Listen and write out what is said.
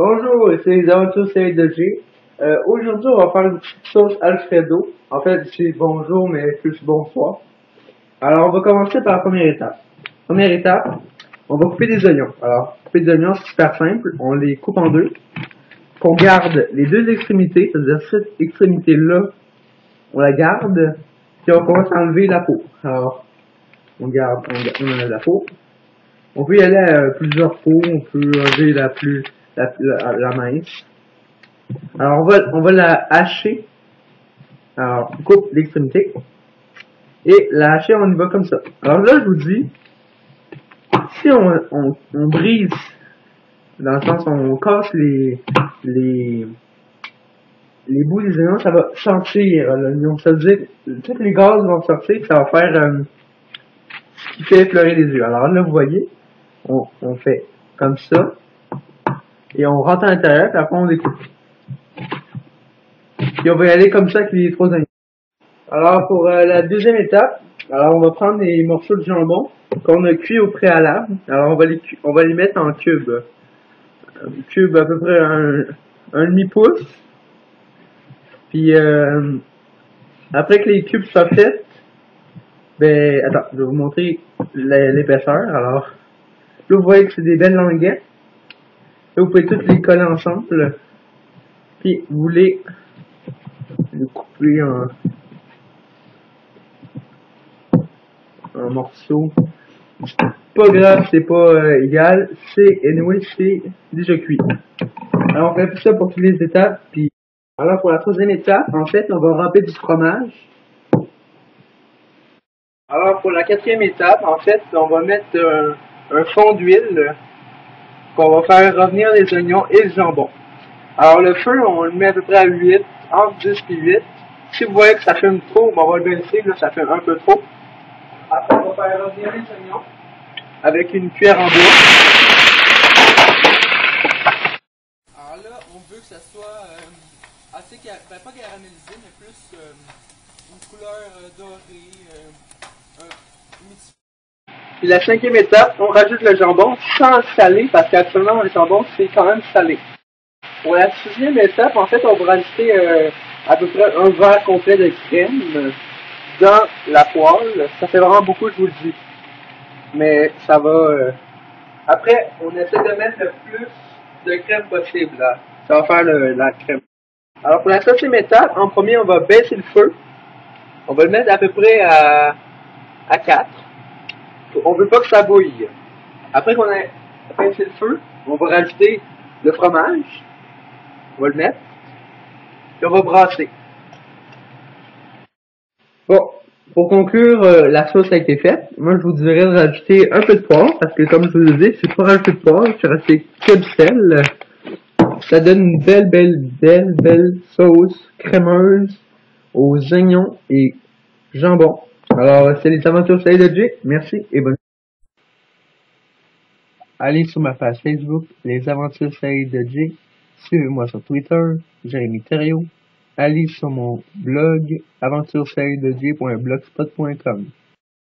Bonjour, c'est les aventures séries de G. Aujourd'hui, on va faire une petite sauce Alfredo. En fait, c'est bonjour, mais plus bonsoir. Alors, on va commencer par la première étape. Première étape, on va couper des oignons. Alors, couper des oignons, c'est super simple. On les coupe en deux. Qu'on garde les deux extrémités, c'est-à-dire cette extrémité-là, on la garde. Puis on commence à enlever la peau. Alors, on enlève la peau. On peut y aller à plusieurs peaux. On peut enlever la mince. Alors on va la hacher. Alors on coupe l'extrémité. Et la hacher, on y va comme ça. Alors là je vous dis, si on brise, dans le sens on casse les bouts des oignons, ça va sentir l'oignon. Ça veut dire tous les gaz vont sortir, ça va faire ce qui fait pleurer les yeux. Alors là vous voyez, on fait comme ça. Et on rentre à l'intérieur, puis après on découpe. Puis on va y aller comme ça avec les trois oignons. Alors pour la deuxième étape, alors on va prendre des morceaux de jambon qu'on a cuit au préalable. Alors on va les mettre en cubes. Un cube à peu près un demi-pouce. Puis après que les cubes soient faits, ben attends, je vais vous montrer l'épaisseur. Alors là vous voyez que c'est des belles languettes. Là vous pouvez toutes les coller ensemble. Puis vous les couper en morceaux. Pas grave, c'est pas égal. Anyway, c'est déjà cuit. Alors on fait tout ça pour toutes les étapes. Puis alors pour la troisième étape, en fait, on va râper du fromage. Alors pour la quatrième étape, en fait, on va mettre un fond d'huile qu'on va faire revenir les oignons et le jambon. Alors le feu, on le met à peu près à 8, entre 10 et 8. Si vous voyez que ça fume trop, on va le baisser, là, ça fume un peu trop. Après, on va faire revenir les oignons avec une cuillère en bois. Alors là, on veut que ça soit assez, pas caramélisé, mais plus une couleur dorée, Puis la cinquième étape, on rajoute le jambon sans le saler, parce qu'actuellement, le jambon, c'est quand même salé. Pour la sixième étape, en fait, on va rajouter à peu près un verre complet de crème dans la poêle. Ça fait vraiment beaucoup, je vous le dis. Mais ça va... Après, on essaie de mettre le plus de crème possible, là. Ça va faire la crème. Alors, pour la septième étape, en premier, on va baisser le feu. On va le mettre à peu près à 4. On veut pas que ça bouille. Après qu'on ait baissé le feu, on va rajouter le fromage. On va le mettre. Puis on va brasser. Bon, pour conclure, la sauce a été faite. Moi, je vous dirais de rajouter un peu de poivre, parce que comme je vous le dis, si pas rajouter de poivre, c'est rajouter que du sel. Ça donne une belle sauce crémeuse aux oignons et jambon. Alors, c'est les aventures séries de Jay. Merci et bonne. Allez sur ma page Facebook, les aventures séries de Jay. Suivez-moi sur Twitter, Jérémy Thériault. Allez sur mon blog, aventureseriesdej.blogspot.com.